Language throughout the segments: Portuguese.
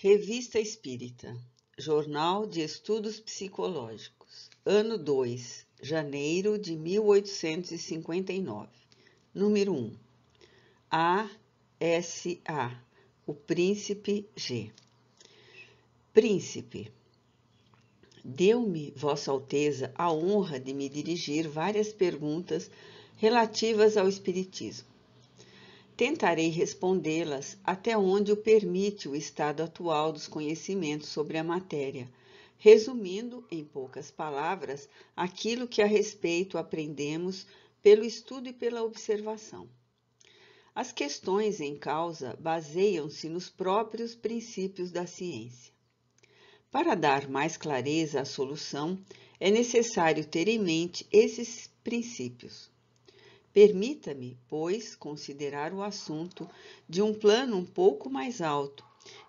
Revista Espírita, Jornal de Estudos Psicológicos, ano 2, janeiro de 1859, número 1. A.S.A. O Príncipe G. Príncipe, deu-me Vossa Alteza a honra de me dirigir várias perguntas relativas ao Espiritismo. Tentarei respondê-las até onde o permite o estado atual dos conhecimentos sobre a matéria, resumindo em poucas palavras aquilo que a respeito aprendemos pelo estudo e pela observação. As questões em causa baseiam-se nos próprios princípios da ciência. Para dar mais clareza à solução, é necessário ter em mente esses princípios. Permita-me, pois, considerar o assunto de um plano um pouco mais alto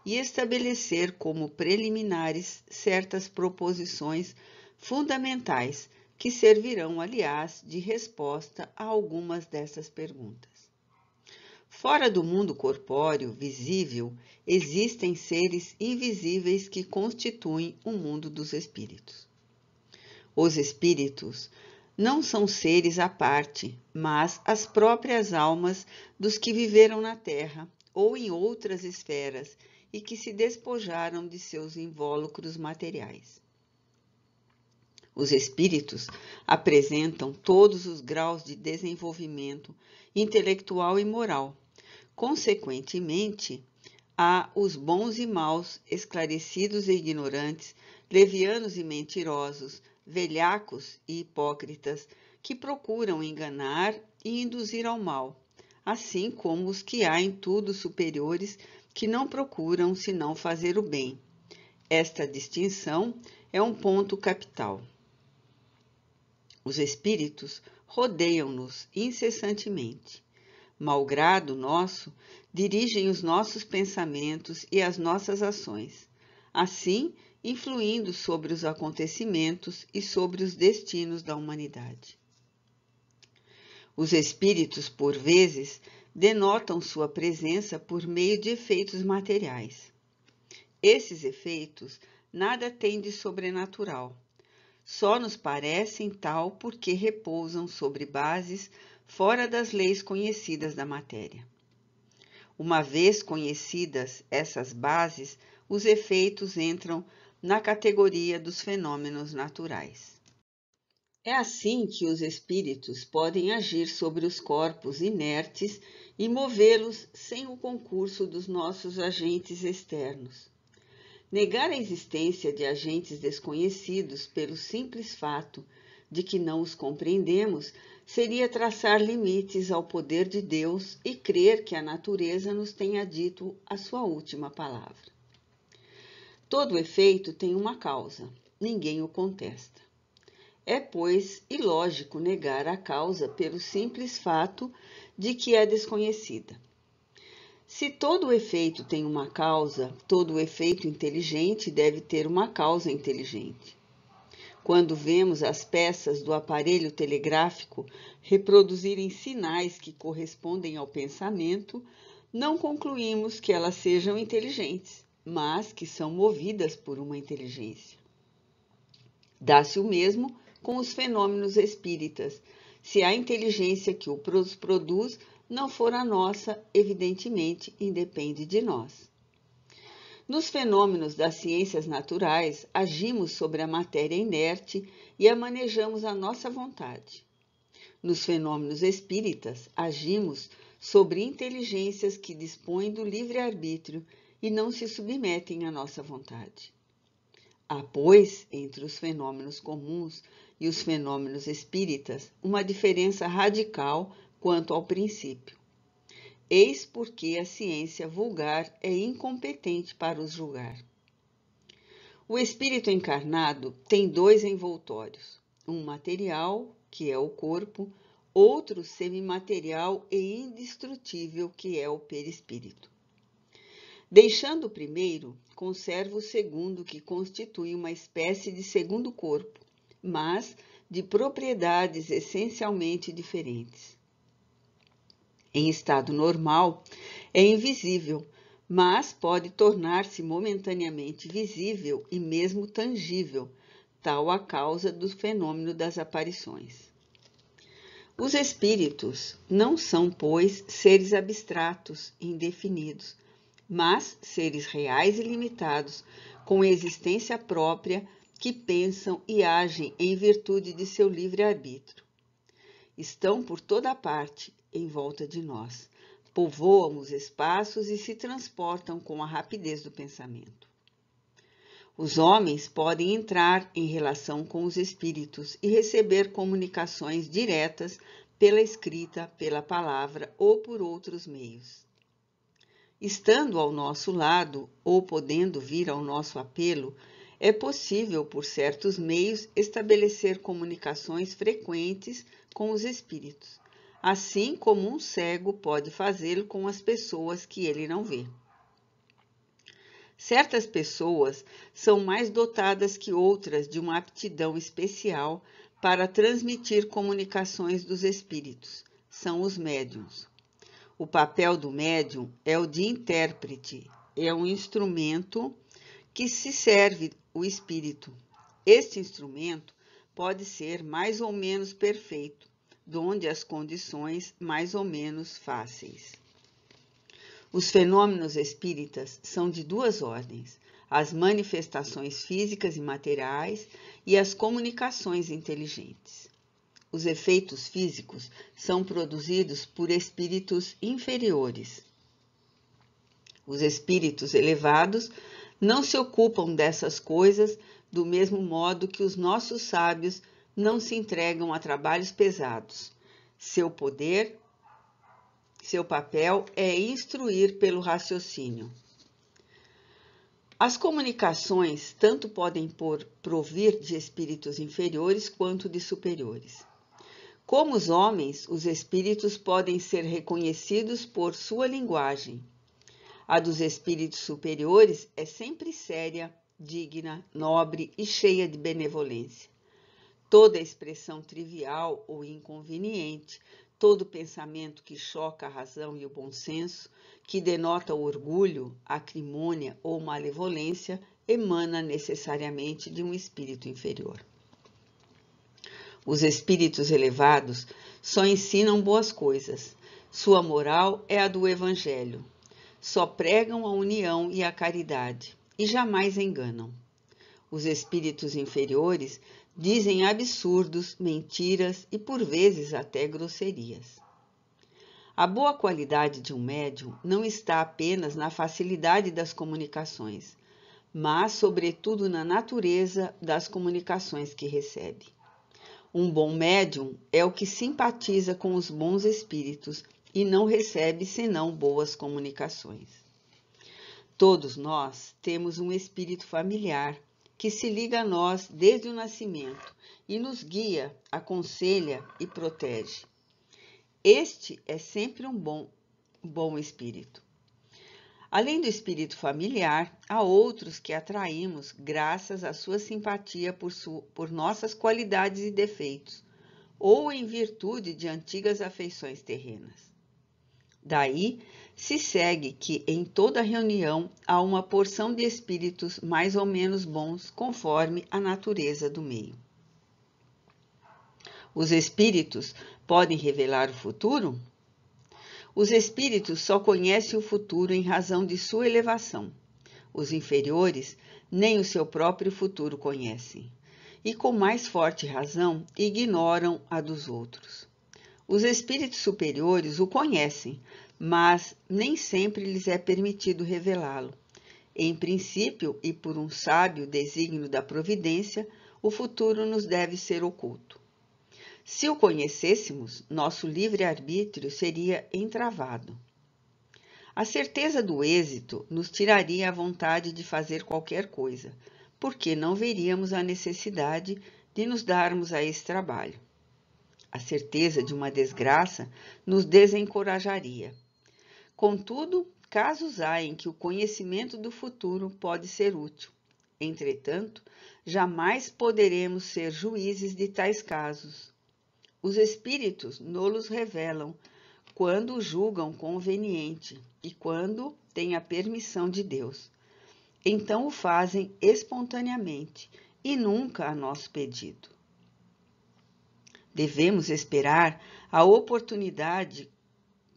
e estabelecer como preliminares certas proposições fundamentais que servirão, aliás, de resposta a algumas dessas perguntas. Fora do mundo corpóreo, visível, existem seres invisíveis que constituem o mundo dos espíritos. Os espíritos não são seres à parte, mas as próprias almas dos que viveram na Terra ou em outras esferas e que se despojaram de seus invólucros materiais. Os espíritos apresentam todos os graus de desenvolvimento intelectual e moral. Consequentemente, há os bons e maus, esclarecidos e ignorantes, levianos e mentirosos, velhacos e hipócritas, que procuram enganar e induzir ao mal, assim como os que há em tudo superiores, que não procuram senão fazer o bem. Esta distinção é um ponto capital. Os espíritos rodeiam-nos incessantemente. Malgrado nosso, dirigem os nossos pensamentos e as nossas ações, assim influindo sobre os acontecimentos e sobre os destinos da humanidade. Os espíritos, por vezes, denotam sua presença por meio de efeitos materiais. Esses efeitos nada têm de sobrenatural, só nos parecem tal porque repousam sobre bases fora das leis conhecidas da matéria. Uma vez conhecidas essas bases, os efeitos entram na categoria dos fenômenos naturais. É assim que os espíritos podem agir sobre os corpos inertes e movê-los sem o concurso dos nossos agentes externos. Negar a existência de agentes desconhecidos pelo simples fato de que não os compreendemos seria traçar limites ao poder de Deus e crer que a natureza nos tenha dito a sua última palavra. Todo efeito tem uma causa, ninguém o contesta. É, pois, ilógico negar a causa pelo simples fato de que é desconhecida. Se todo efeito tem uma causa, todo efeito inteligente deve ter uma causa inteligente. Quando vemos as peças do aparelho telegráfico reproduzirem sinais que correspondem ao pensamento, não concluímos que elas sejam inteligentes, mas que são movidas por uma inteligência. Dá-se o mesmo com os fenômenos espíritas. Se a inteligência que os produz não for a nossa, evidentemente independe de nós. Nos fenômenos das ciências naturais, agimos sobre a matéria inerte e a manejamos à nossa vontade. Nos fenômenos espíritas, agimos sobre inteligências que dispõem do livre-arbítrio e não se submetem à nossa vontade. Há, pois, entre os fenômenos comuns e os fenômenos espíritas, uma diferença radical quanto ao princípio. Eis porque a ciência vulgar é incompetente para os julgar. O espírito encarnado tem dois envoltórios, um material, que é o corpo, outro semimaterial e indestrutível, que é o perispírito. Deixando o primeiro, conserva o segundo, que constitui uma espécie de segundo corpo, mas de propriedades essencialmente diferentes. Em estado normal, é invisível, mas pode tornar-se momentaneamente visível e mesmo tangível, tal a causa do fenômeno das aparições. Os espíritos não são, pois, seres abstratos e indefinidos, mas seres reais e limitados, com existência própria, que pensam e agem em virtude de seu livre-arbítrio. Estão por toda parte em volta de nós, povoam os espaços e se transportam com a rapidez do pensamento. Os homens podem entrar em relação com os espíritos e receber comunicações diretas pela escrita, pela palavra ou por outros meios. Estando ao nosso lado ou podendo vir ao nosso apelo, é possível, por certos meios, estabelecer comunicações frequentes com os espíritos, assim como um cego pode fazê-lo com as pessoas que ele não vê. Certas pessoas são mais dotadas que outras de uma aptidão especial para transmitir comunicações dos espíritos. São os médiuns. O papel do médium é o de intérprete, é um instrumento que se serve o espírito. Este instrumento pode ser mais ou menos perfeito, donde as condições mais ou menos fáceis. Os fenômenos espíritas são de duas ordens: as manifestações físicas e materiais e as comunicações inteligentes. Os efeitos físicos são produzidos por espíritos inferiores. Os espíritos elevados não se ocupam dessas coisas do mesmo modo que os nossos sábios não se entregam a trabalhos pesados. Seu papel é instruir pelo raciocínio. As comunicações tanto podem provir de espíritos inferiores quanto de superiores. Como os homens, os espíritos podem ser reconhecidos por sua linguagem. A dos espíritos superiores é sempre séria, digna, nobre e cheia de benevolência. Toda expressão trivial ou inconveniente, todo pensamento que choca a razão e o bom senso, que denota orgulho, acrimônia ou malevolência, emana necessariamente de um espírito inferior. Os espíritos elevados só ensinam boas coisas. Sua moral é a do Evangelho. Só pregam a união e a caridade, e jamais enganam. Os espíritos inferiores dizem absurdos, mentiras e, por vezes, até grosserias. A boa qualidade de um médium não está apenas na facilidade das comunicações, mas, sobretudo, na natureza das comunicações que recebe. Um bom médium é o que simpatiza com os bons espíritos e não recebe senão boas comunicações. Todos nós temos um espírito familiar que se liga a nós desde o nascimento e nos guia, aconselha e protege. Este é sempre um bom espírito. Além do espírito familiar, há outros que atraímos graças à sua simpatia por nossas qualidades e defeitos, ou em virtude de antigas afeições terrenas. Daí se segue que em toda reunião há uma porção de espíritos mais ou menos bons, conforme a natureza do meio. Os espíritos podem revelar o futuro? Os espíritos só conhecem o futuro em razão de sua elevação. Os inferiores nem o seu próprio futuro conhecem, e com mais forte razão ignoram a dos outros. Os espíritos superiores o conhecem, mas nem sempre lhes é permitido revelá-lo. Em princípio, e por um sábio desígnio da providência, o futuro nos deve ser oculto. Se o conhecêssemos, nosso livre-arbítrio seria entravado. A certeza do êxito nos tiraria a vontade de fazer qualquer coisa, porque não veríamos a necessidade de nos darmos a esse trabalho. A certeza de uma desgraça nos desencorajaria. Contudo, casos há em que o conhecimento do futuro pode ser útil. Entretanto, jamais poderemos ser juízes de tais casos. Os espíritos nos revelam quando o julgam conveniente e quando têm a permissão de Deus. Então o fazem espontaneamente e nunca a nosso pedido. Devemos esperar a oportunidade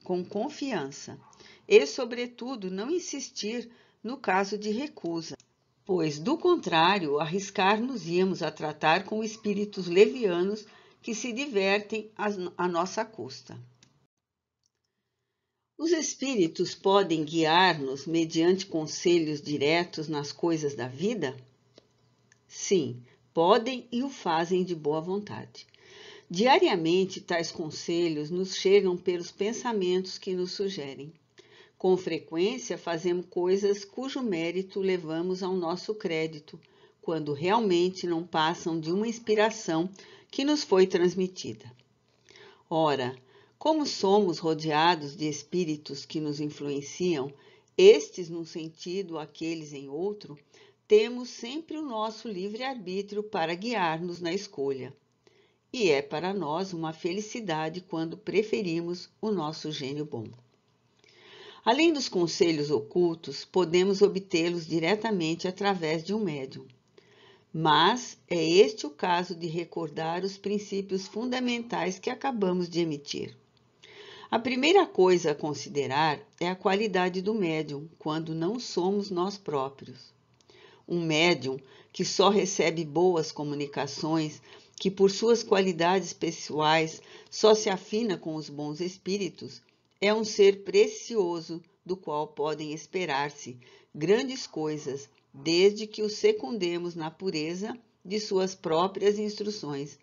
com confiança e, sobretudo, não insistir no caso de recusa, pois, do contrário, arriscar-nos-íamos a tratar com espíritos levianos que se divertem à nossa custa. Os espíritos podem guiar-nos mediante conselhos diretos nas coisas da vida? Sim, podem e o fazem de boa vontade. Diariamente, tais conselhos nos chegam pelos pensamentos que nos sugerem. Com frequência, fazemos coisas cujo mérito levamos ao nosso crédito, quando realmente não passam de uma inspiração que nos foi transmitida. Ora, como somos rodeados de espíritos que nos influenciam, estes num sentido, aqueles em outro, temos sempre o nosso livre-arbítrio para guiar-nos na escolha. E é para nós uma felicidade quando preferimos o nosso gênio bom. Além dos conselhos ocultos, podemos obtê-los diretamente através de um médium. Mas é este o caso de recordar os princípios fundamentais que acabamos de emitir. A primeira coisa a considerar é a qualidade do médium, quando não somos nós próprios. Um médium que só recebe boas comunicações, que por suas qualidades pessoais só se afina com os bons espíritos, é um ser precioso do qual podem esperar-se grandes coisas, desde que o secundemos na pureza de suas próprias instruções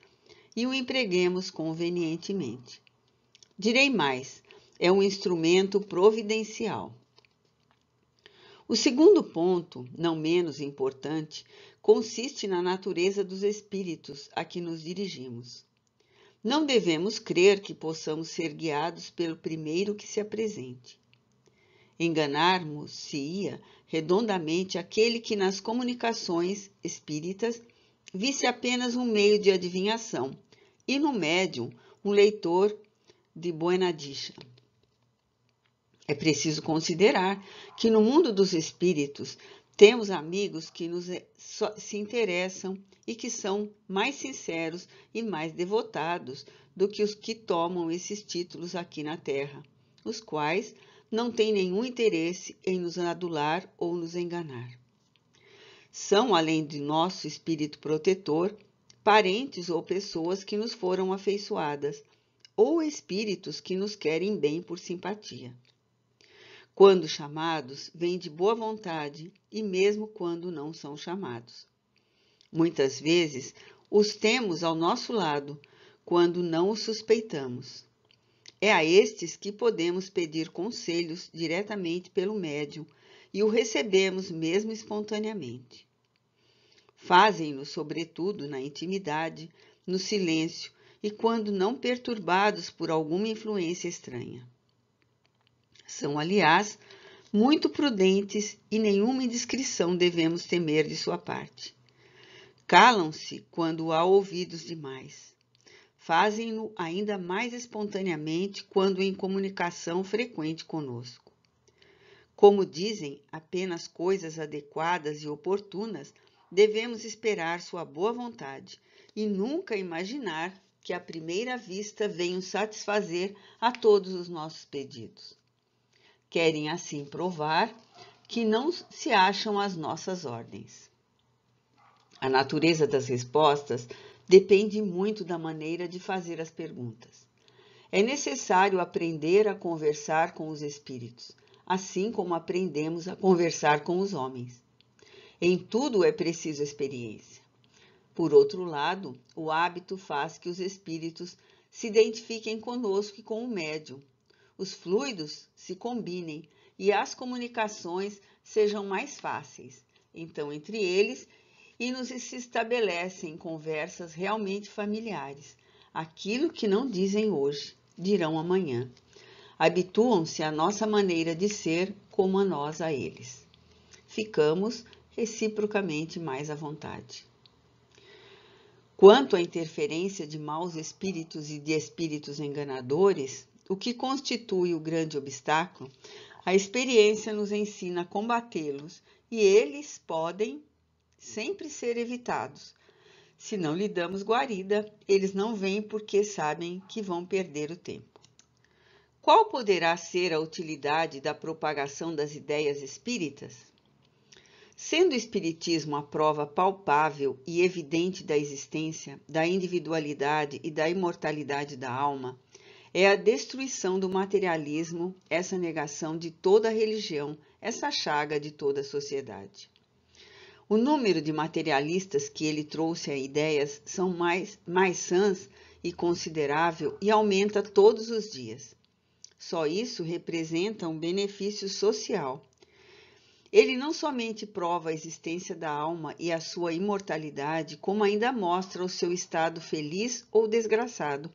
e o empreguemos convenientemente. Direi mais, é um instrumento providencial. O segundo ponto, não menos importante, consiste na natureza dos espíritos a que nos dirigimos. Não devemos crer que possamos ser guiados pelo primeiro que se apresente. Enganarmos-se-ia redondamente aquele que nas comunicações espíritas visse apenas um meio de adivinhação e no médium um leitor de buena dicha. É preciso considerar que no mundo dos espíritos temos amigos que se interessam e que são mais sinceros e mais devotados do que os que tomam esses títulos aqui na Terra, os quais não têm nenhum interesse em nos adular ou nos enganar. São, além de nosso espírito protetor, parentes ou pessoas que nos foram afeiçoadas, ou espíritos que nos querem bem por simpatia. Quando chamados, vêm de boa vontade e mesmo quando não são chamados. Muitas vezes os temos ao nosso lado, quando não os suspeitamos. É a estes que podemos pedir conselhos diretamente pelo médium e o recebemos mesmo espontaneamente. Fazem-no, sobretudo, na intimidade, no silêncio e quando não perturbados por alguma influência estranha. São, aliás, muito prudentes e nenhuma indiscrição devemos temer de sua parte. Calam-se quando há ouvidos demais. Fazem-no ainda mais espontaneamente quando em comunicação frequente conosco. Como dizem apenas coisas adequadas e oportunas, devemos esperar sua boa vontade e nunca imaginar que à primeira vista venham satisfazer a todos os nossos pedidos. Querem assim provar que não se acham às nossas ordens. A natureza das respostas depende muito da maneira de fazer as perguntas. É necessário aprender a conversar com os espíritos, assim como aprendemos a conversar com os homens. Em tudo é preciso experiência. Por outro lado, o hábito faz que os espíritos se identifiquem conosco e com o médium. Os fluidos se combinem e as comunicações sejam mais fáceis, então, entre eles, e nos se estabelecem conversas realmente familiares. Aquilo que não dizem hoje, dirão amanhã. Habituam-se à nossa maneira de ser como a nós a eles. Ficamos reciprocamente mais à vontade. Quanto à interferência de maus espíritos e de espíritos enganadores, o que constitui o grande obstáculo, A experiência nos ensina a combatê-los e eles podem sempre ser evitados. Se não lhe damos guarida, eles não vêm porque sabem que vão perder o tempo. Qual poderá ser a utilidade da propagação das ideias espíritas? Sendo o Espiritismo a prova palpável e evidente da existência, da individualidade e da imortalidade da alma, é a destruição do materialismo, essa negação de toda a religião, essa chaga de toda a sociedade. O número de materialistas que ele trouxe a ideias são mais sãs e considerável e aumenta todos os dias. Só isso representa um benefício social. Ele não somente prova a existência da alma e a sua imortalidade, como ainda mostra o seu estado feliz ou desgraçado,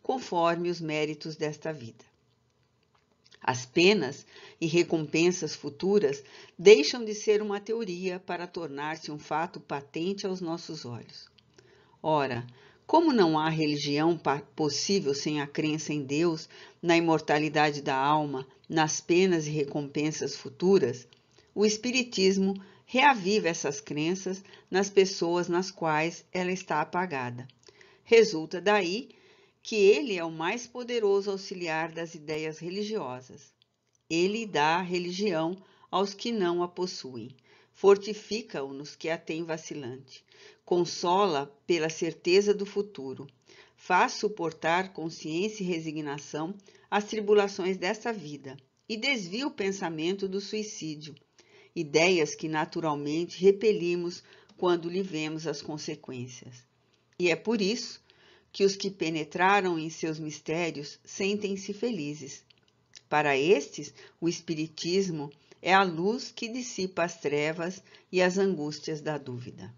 conforme os méritos desta vida. As penas e recompensas futuras deixam de ser uma teoria para tornar-se um fato patente aos nossos olhos. Ora, como não há religião possível sem a crença em Deus, na imortalidade da alma, nas penas e recompensas futuras, o Espiritismo reaviva essas crenças nas pessoas nas quais ela está apagada. Resulta daí que ele é o mais poderoso auxiliar das ideias religiosas. Ele dá religião aos que não a possuem, fortifica-o nos que a têm vacilante, consola pela certeza do futuro, faz suportar consciência e resignação as tribulações desta vida e desvia o pensamento do suicídio, ideias que naturalmente repelimos quando lhe vemos as consequências. E é por isso que os que penetraram em seus mistérios sentem-se felizes. Para estes, o Espiritismo é a luz que dissipa as trevas e as angústias da dúvida.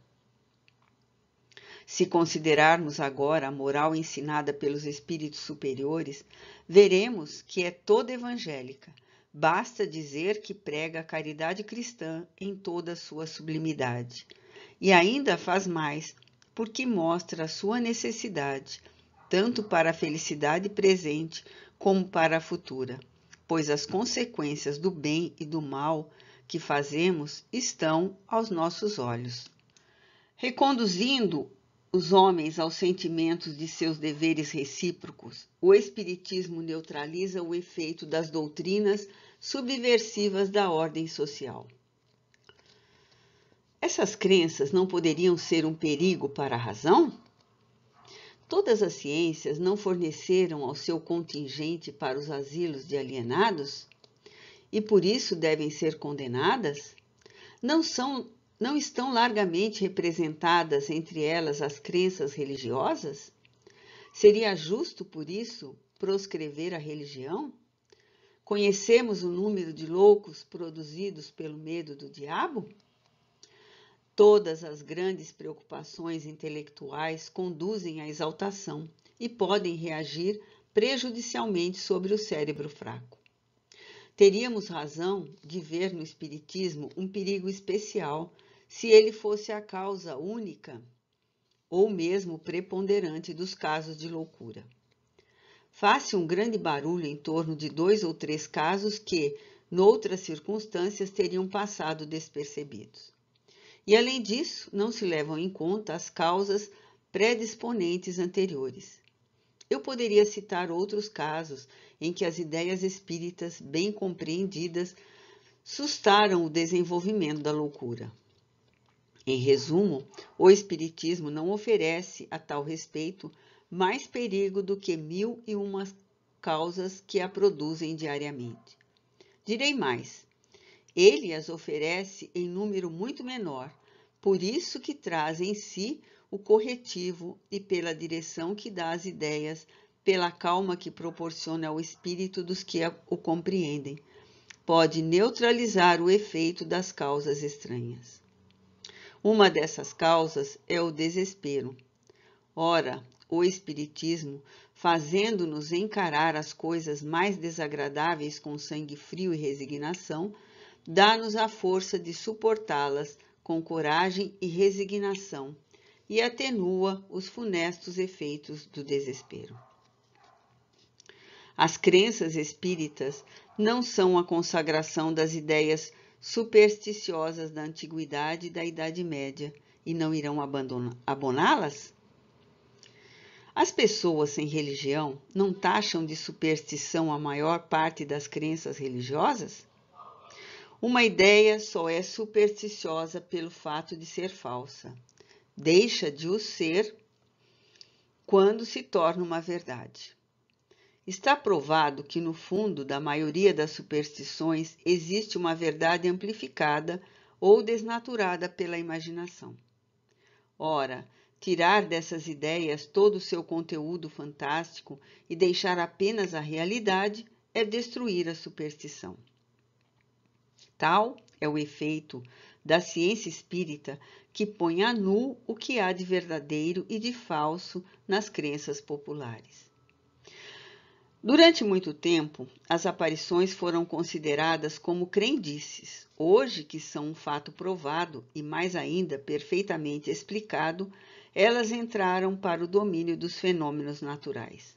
Se considerarmos agora a moral ensinada pelos espíritos superiores, veremos que é toda evangélica. Basta dizer que prega a caridade cristã em toda a sua sublimidade. E ainda faz mais, porque mostra a sua necessidade, tanto para a felicidade presente como para a futura, pois as consequências do bem e do mal que fazemos estão aos nossos olhos. Reconduzindo os homens aos sentimentos de seus deveres recíprocos, o Espiritismo neutraliza o efeito das doutrinas subversivas da ordem social. Essas crenças não poderiam ser um perigo para a razão? Todas as ciências não forneceram ao seu contingente para os asilos de alienados? E por isso devem ser condenadas? Não estão largamente representadas entre elas as crenças religiosas? Seria justo, por isso, proscrever a religião? Conhecemos o número de loucos produzidos pelo medo do diabo? Todas as grandes preocupações intelectuais conduzem à exaltação e podem reagir prejudicialmente sobre o cérebro fraco. Teríamos razão de ver no Espiritismo um perigo especial se ele fosse a causa única ou mesmo preponderante dos casos de loucura. Faz-se um grande barulho em torno de 2 ou 3 casos que, noutras circunstâncias, teriam passado despercebidos. E, além disso, não se levam em conta as causas predisponentes anteriores. Eu poderia citar outros casos em que as ideias espíritas, bem compreendidas, sustaram o desenvolvimento da loucura. Em resumo, o Espiritismo não oferece, a tal respeito, mais perigo do que 1001 causas que a produzem diariamente. Direi mais, ele as oferece em número muito menor, por isso que traz em si o corretivo e pela direção que dá às ideias, pela calma que proporciona ao espírito dos que o compreendem, pode neutralizar o efeito das causas estranhas. Uma dessas causas é o desespero. Ora, o Espiritismo, fazendo-nos encarar as coisas mais desagradáveis com sangue frio e resignação, dá-nos a força de suportá-las com coragem e resignação e atenua os funestos efeitos do desespero. As crenças espíritas não são a consagração das ideias supersticiosas da antiguidade e da Idade Média e não irão aboná-las? As pessoas sem religião não taxam de superstição a maior parte das crenças religiosas? Uma ideia só é supersticiosa pelo fato de ser falsa. Deixa de o ser quando se torna uma verdade. Está provado que no fundo da maioria das superstições existe uma verdade amplificada ou desnaturada pela imaginação. Ora, tirar dessas ideias todo o seu conteúdo fantástico e deixar apenas a realidade é destruir a superstição. Tal é o efeito da ciência espírita que põe a nu o que há de verdadeiro e de falso nas crenças populares. Durante muito tempo, as aparições foram consideradas como crendices. Hoje, que são um fato provado e, mais ainda, perfeitamente explicado, elas entraram para o domínio dos fenômenos naturais.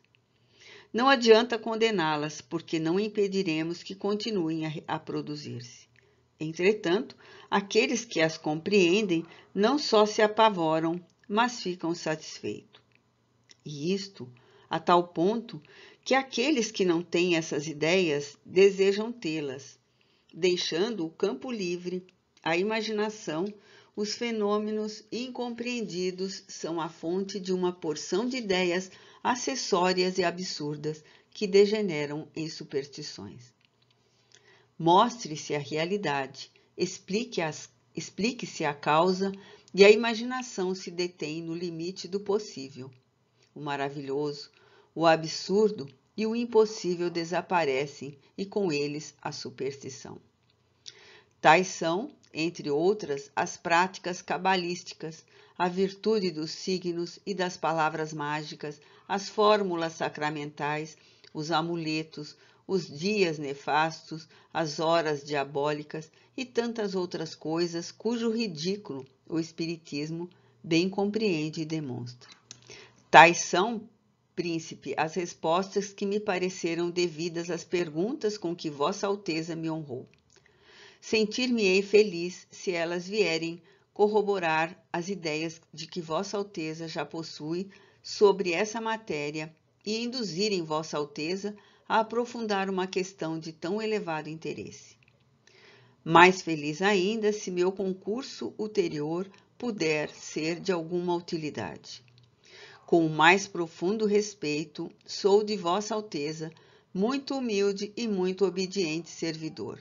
Não adianta condená-las, porque não impediremos que continuem a produzir-se. Entretanto, aqueles que as compreendem não só se apavoram, mas ficam satisfeitos. E isto a tal ponto que aqueles que não têm essas ideias desejam tê-las, deixando o campo livre, a imaginação, os fenômenos incompreendidos são a fonte de uma porção de ideias acessórias e absurdas que degeneram em superstições. Mostre-se a realidade, explique-se a causa e a imaginação se detém no limite do possível. O maravilhoso, o absurdo e o impossível desaparecem e com eles a superstição. Tais são, entre outras, as práticas cabalísticas, a virtude dos signos e das palavras mágicas, as fórmulas sacramentais, os amuletos, os dias nefastos, as horas diabólicas e tantas outras coisas cujo ridículo o Espiritismo bem compreende e demonstra. Tais são, príncipe, as respostas que me pareceram devidas às perguntas com que Vossa Alteza me honrou. Sentir-me-ei feliz se elas vierem corroborar as ideias de que Vossa Alteza já possui sobre essa matéria e induzirem Vossa Alteza a aprofundar uma questão de tão elevado interesse. Mais feliz ainda se meu concurso ulterior puder ser de alguma utilidade. Com o mais profundo respeito, sou de Vossa Alteza muito humilde e muito obediente servidor.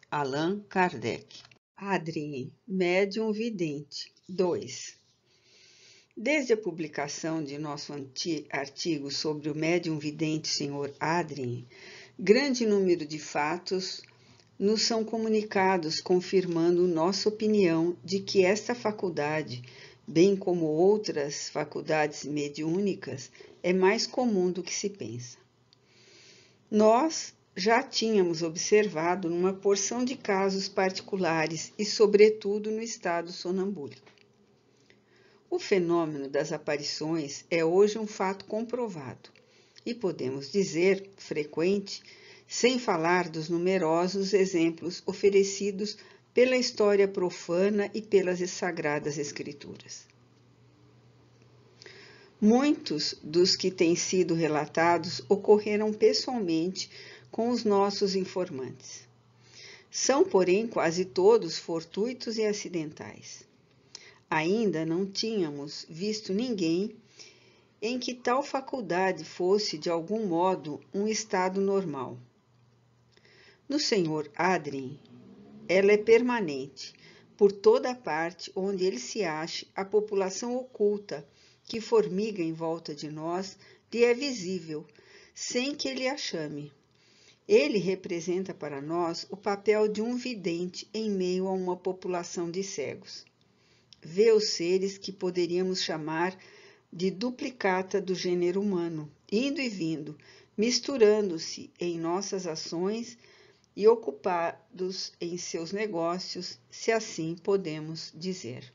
Allan Kardec. Adrien, médium vidente. 2. Desde a publicação de nosso artigo sobre o médium vidente Sr. Adrien, grande número de fatos nos são comunicados confirmando nossa opinião de que esta faculdade, bem como outras faculdades mediúnicas, é mais comum do que se pensa. Nós já tínhamos observado numa porção de casos particulares e, sobretudo, no estado sonambúlico. O fenômeno das aparições é hoje um fato comprovado e, podemos dizer, frequente, sem falar dos numerosos exemplos oferecidos pela história profana e pelas sagradas escrituras. Muitos dos que têm sido relatados ocorreram pessoalmente com os nossos informantes. São, porém, quase todos fortuitos e acidentais. Ainda não tínhamos visto ninguém em que tal faculdade fosse, de algum modo, um estado normal. No Sr. Adrien, ela é permanente. Por toda a parte onde ele se ache, a população oculta, que formiga em volta de nós, lhe é visível, sem que ele a chame. Ele representa para nós o papel de um vidente em meio a uma população de cegos. Vê os seres que poderíamos chamar de duplicata do gênero humano, indo e vindo, misturando-se em nossas ações e ocupados em seus negócios, se assim podemos dizer.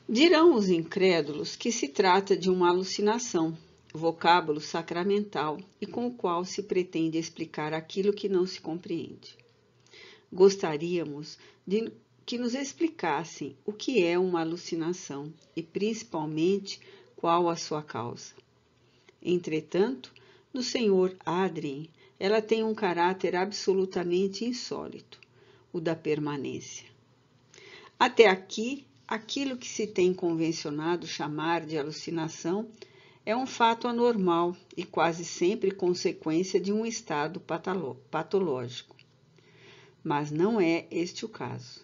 Dirão os incrédulos que se trata de uma alucinação, vocábulo sacramental e com o qual se pretende explicar aquilo que não se compreende. Gostaríamos de que nos explicassem o que é uma alucinação e, principalmente, qual a sua causa. Entretanto, no Sr. Adrien, ela tem um caráter absolutamente insólito, o da permanência. Até aqui, aquilo que se tem convencionado chamar de alucinação é um fato anormal e quase sempre consequência de um estado patológico. Mas não é este o caso.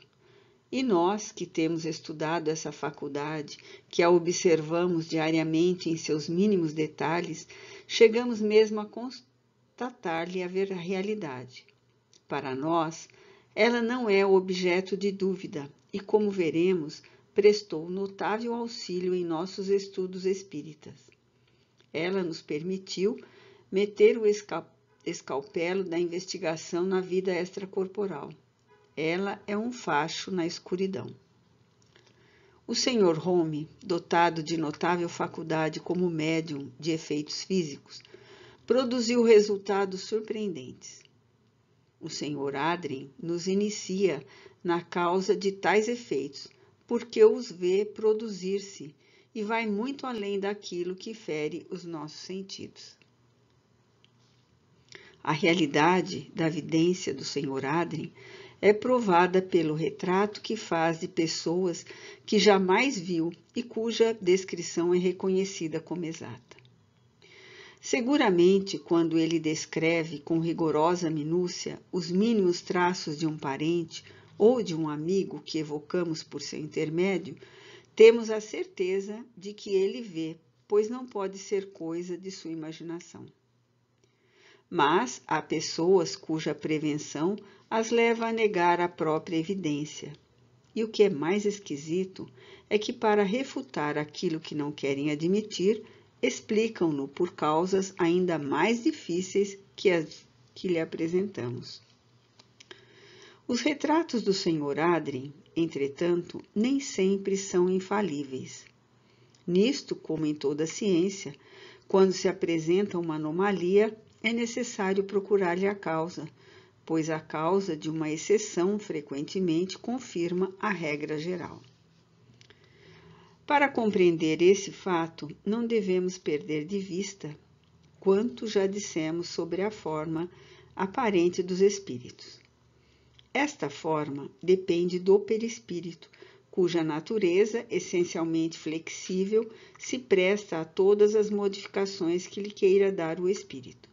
E nós, que temos estudado essa faculdade, que a observamos diariamente em seus mínimos detalhes, chegamos mesmo a constatar-lhe a realidade. Para nós, ela não é objeto de dúvida e, como veremos, prestou notável auxílio em nossos estudos espíritas. Ela nos permitiu meter o escalpelo da investigação na vida extracorporal. Ela é um facho na escuridão. O Sr. Home, dotado de notável faculdade como médium de efeitos físicos, produziu resultados surpreendentes. O Sr. Adrien nos inicia na causa de tais efeitos, porque os vê produzir-se e vai muito além daquilo que fere os nossos sentidos. A realidade da vidência do Sr. Adrien é provada pelo retrato que faz de pessoas que jamais viu e cuja descrição é reconhecida como exata. Seguramente, quando ele descreve com rigorosa minúcia os mínimos traços de um parente ou de um amigo que evocamos por seu intermédio, temos a certeza de que ele vê, pois não pode ser coisa de sua imaginação. Mas há pessoas cuja prevenção as leva a negar a própria evidência. E o que é mais esquisito é que, para refutar aquilo que não querem admitir, explicam-no por causas ainda mais difíceis que as que lhe apresentamos. Os retratos do Sr. Adrien, entretanto, nem sempre são infalíveis. Nisto, como em toda a ciência, quando se apresenta uma anomalia, é necessário procurar-lhe a causa, pois a causa de uma exceção frequentemente confirma a regra geral. Para compreender esse fato, não devemos perder de vista quanto já dissemos sobre a forma aparente dos espíritos. Esta forma depende do perispírito, cuja natureza, essencialmente flexível, se presta a todas as modificações que lhe queira dar o espírito.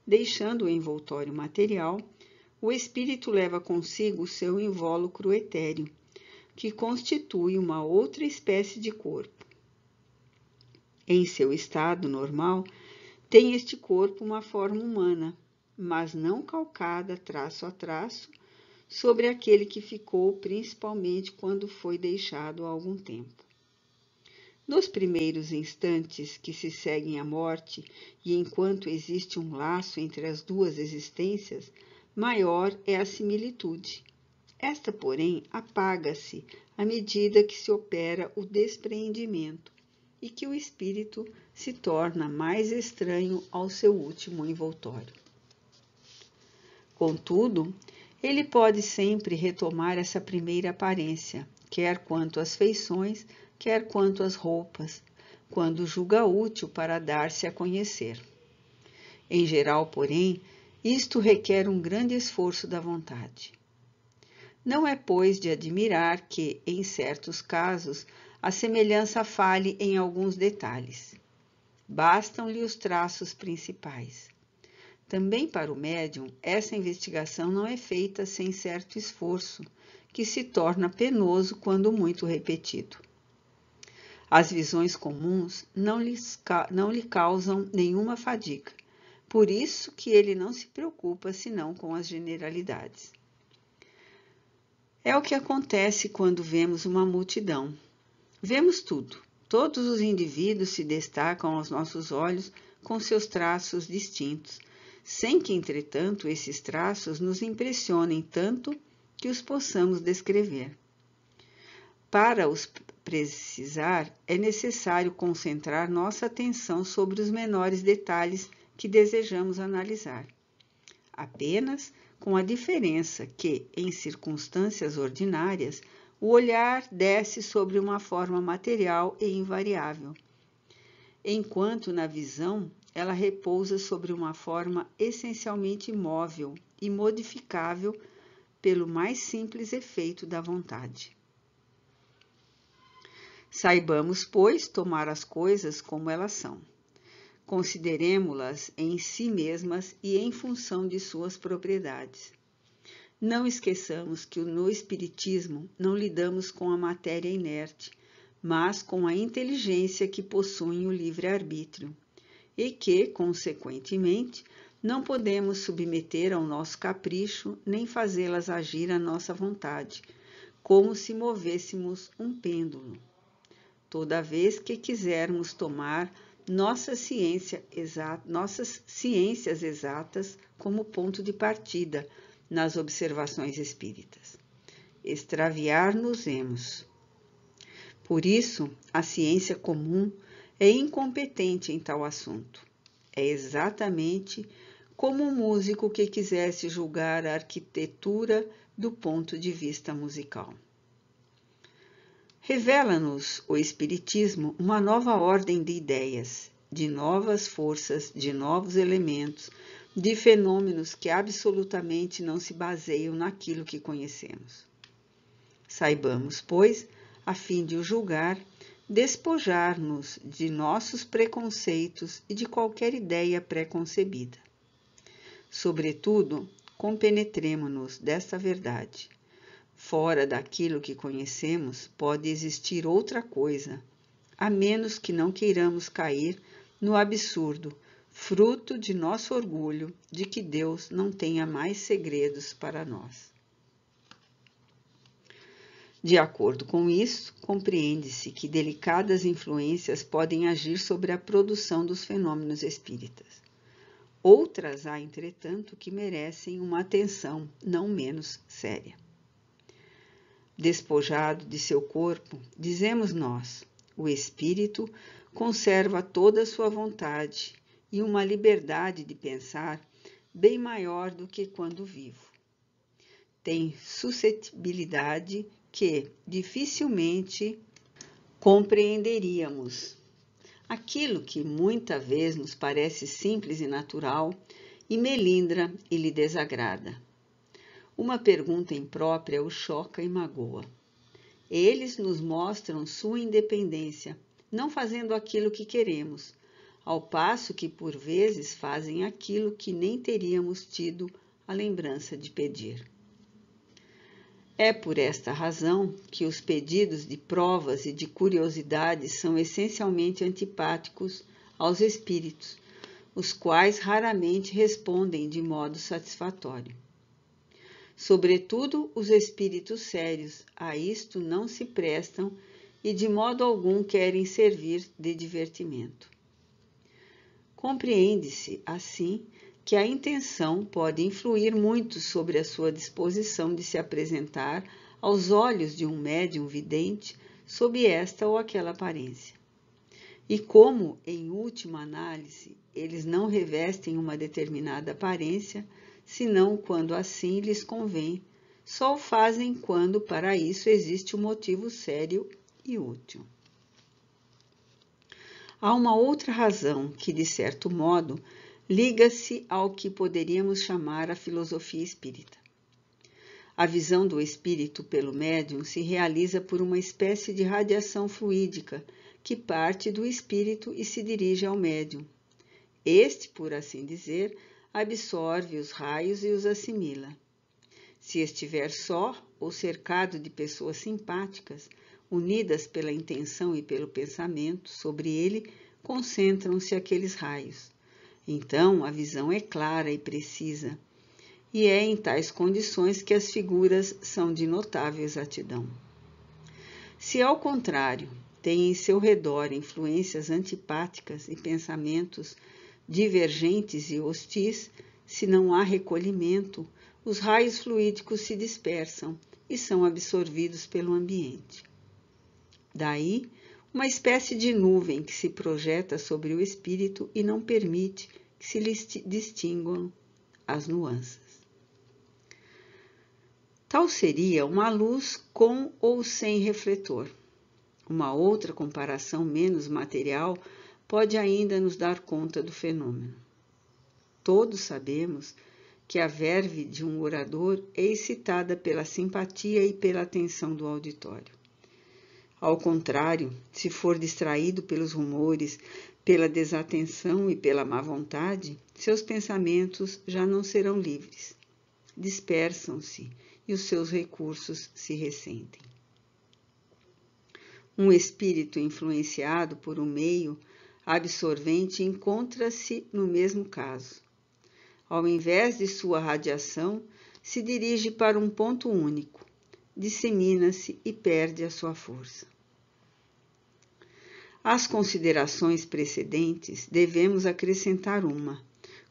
Deixando o envoltório material, o espírito leva consigo o seu invólucro etéreo, que constitui uma outra espécie de corpo. Em seu estado normal, tem este corpo uma forma humana, mas não calcada traço a traço sobre aquele que ficou principalmente quando foi deixado há algum tempo. Nos primeiros instantes que se seguem à morte e enquanto existe um laço entre as duas existências, maior é a similitude. Esta, porém, apaga-se à medida que se opera o despreendimento e que o espírito se torna mais estranho ao seu último envoltório. Contudo, ele pode sempre retomar essa primeira aparência, quer quanto às feições, quer quanto às roupas, quando julga útil para dar-se a conhecer. Em geral, porém, isto requer um grande esforço da vontade. Não é, pois, de admirar que, em certos casos, a semelhança falhe em alguns detalhes. Bastam-lhe os traços principais. Também para o médium, essa investigação não é feita sem certo esforço, que se torna penoso quando muito repetido. As visões comuns não lhe causam nenhuma fadiga, por isso que ele não se preocupa senão com as generalidades. É o que acontece quando vemos uma multidão. Vemos tudo. Todos os indivíduos se destacam aos nossos olhos com seus traços distintos, sem que, entretanto, esses traços nos impressionem tanto que os possamos descrever. Para os precisar, é necessário concentrar nossa atenção sobre os menores detalhes que desejamos analisar. Apenas com a diferença que, em circunstâncias ordinárias, o olhar desce sobre uma forma material e invariável, enquanto na visão ela repousa sobre uma forma essencialmente móvel e modificável pelo mais simples efeito da vontade. Saibamos, pois, tomar as coisas como elas são. Consideremo-las em si mesmas e em função de suas propriedades. Não esqueçamos que no Espiritismo não lidamos com a matéria inerte, mas com a inteligência que possuem o livre-arbítrio, e que, consequentemente, não podemos submeter ao nosso capricho nem fazê-las agir à nossa vontade, como se movêssemos um pêndulo. Toda vez que quisermos tomar nossas ciências exatas como ponto de partida nas observações espíritas, extraviar-nos-emos. Por isso, a ciência comum é incompetente em tal assunto. É exatamente como um músico que quisesse julgar a arquitetura do ponto de vista musical. Revela-nos o Espiritismo uma nova ordem de ideias, de novas forças, de novos elementos, de fenômenos que absolutamente não se baseiam naquilo que conhecemos. Saibamos, pois, a fim de o julgar, despojar-nos de nossos preconceitos e de qualquer ideia preconcebida. Sobretudo, compenetremo-nos desta verdade. Fora daquilo que conhecemos, pode existir outra coisa, a menos que não queiramos cair no absurdo, fruto de nosso orgulho de que Deus não tenha mais segredos para nós. De acordo com isso, compreende-se que delicadas influências podem agir sobre a produção dos fenômenos espíritas. Outras há, entretanto, que merecem uma atenção não menos séria. Despojado de seu corpo, dizemos nós, o espírito conserva toda a sua vontade e uma liberdade de pensar bem maior do que quando vivo. Tem suscetibilidade que dificilmente compreenderíamos. Aquilo que muita vez nos parece simples e natural e melindra e lhe desagrada. Uma pergunta imprópria o choca e magoa. Eles nos mostram sua independência, não fazendo aquilo que queremos, ao passo que por vezes fazem aquilo que nem teríamos tido a lembrança de pedir. É por esta razão que os pedidos de provas e de curiosidades são essencialmente antipáticos aos espíritos, os quais raramente respondem de modo satisfatório. Sobretudo os espíritos sérios a isto não se prestam e de modo algum querem servir de divertimento. Compreende-se, assim, que a intenção pode influir muito sobre a sua disposição de se apresentar aos olhos de um médium vidente sob esta ou aquela aparência. E como, em última análise, eles não revestem uma determinada aparência, senão quando assim lhes convém, só o fazem quando para isso existe um motivo sério e útil. Há uma outra razão que, de certo modo, liga-se ao que poderíamos chamar a filosofia espírita. A visão do espírito pelo médium se realiza por uma espécie de radiação fluídica que parte do espírito e se dirige ao médium. Este, por assim dizer, absorve os raios e os assimila. Se estiver só ou cercado de pessoas simpáticas, unidas pela intenção e pelo pensamento, sobre ele concentram-se aqueles raios. Então, a visão é clara e precisa, e é em tais condições que as figuras são de notável exatidão. Se, ao contrário, tem em seu redor influências antipáticas e pensamentos divergentes e hostis, se não há recolhimento, os raios fluídicos se dispersam e são absorvidos pelo ambiente. Daí, uma espécie de nuvem que se projeta sobre o espírito e não permite que se lhe distinguam as nuances. Tal seria uma luz com ou sem refletor. Uma outra comparação menos material pode ainda nos dar conta do fenômeno. Todos sabemos que a verve de um orador é excitada pela simpatia e pela atenção do auditório. Ao contrário, se for distraído pelos rumores, pela desatenção e pela má vontade, seus pensamentos já não serão livres. Dispersam-se e os seus recursos se ressentem. Um espírito influenciado por um meio absorvente encontra-se no mesmo caso. Ao invés de sua radiação, se dirige para um ponto único, dissemina-se e perde a sua força. Às considerações precedentes, devemos acrescentar uma,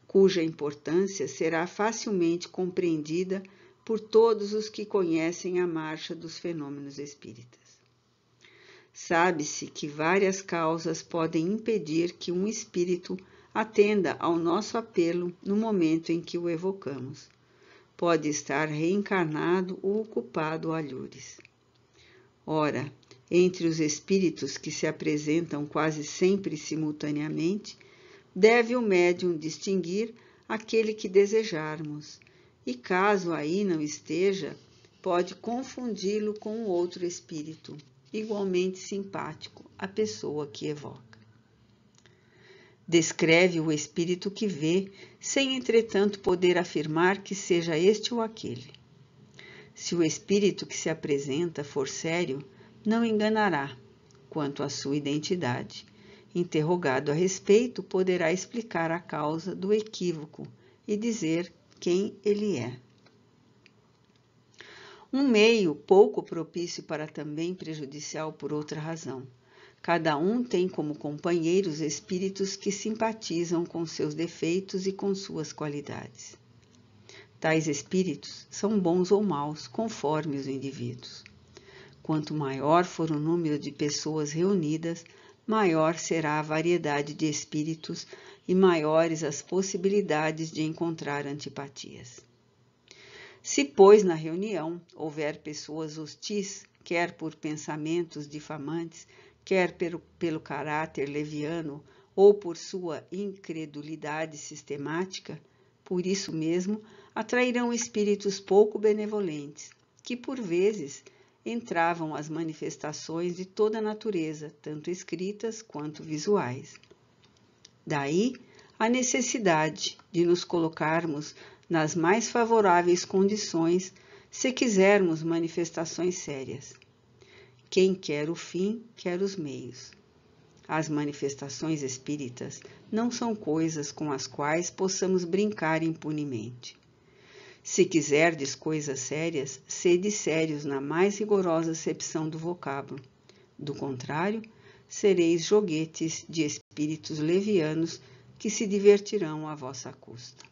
cuja importância será facilmente compreendida por todos os que conhecem a marcha dos fenômenos espíritas. Sabe-se que várias causas podem impedir que um espírito atenda ao nosso apelo no momento em que o evocamos. Pode estar reencarnado ou ocupado alhures. Ora, entre os espíritos que se apresentam quase sempre simultaneamente, deve o médium distinguir aquele que desejarmos, e caso aí não esteja, pode confundi-lo com outro espírito, igualmente simpático à pessoa que evoca. Descreve o espírito que vê, sem entretanto poder afirmar que seja este ou aquele. Se o espírito que se apresenta for sério, não enganará quanto à sua identidade. Interrogado a respeito, poderá explicar a causa do equívoco e dizer quem ele é. Um meio pouco propício para também prejudicial por outra razão. Cada um tem como companheiros espíritos que simpatizam com seus defeitos e com suas qualidades. Tais espíritos são bons ou maus, conforme os indivíduos. Quanto maior for o número de pessoas reunidas, maior será a variedade de espíritos e maiores as possibilidades de encontrar antipatias. Se, pois, na reunião houver pessoas hostis, quer por pensamentos difamantes, quer pelo caráter leviano ou por sua incredulidade sistemática, por isso mesmo atrairão espíritos pouco benevolentes, que por vezes entravam as manifestações de toda a natureza, tanto escritas quanto visuais. Daí a necessidade de nos colocarmos nas mais favoráveis condições se quisermos manifestações sérias. Quem quer o fim, quer os meios. As manifestações espíritas não são coisas com as quais possamos brincar impunemente. Se quiserdes coisas sérias, sede sérios na mais rigorosa acepção do vocábulo. Do contrário, sereis joguetes de espíritos levianos que se divertirão à vossa custa.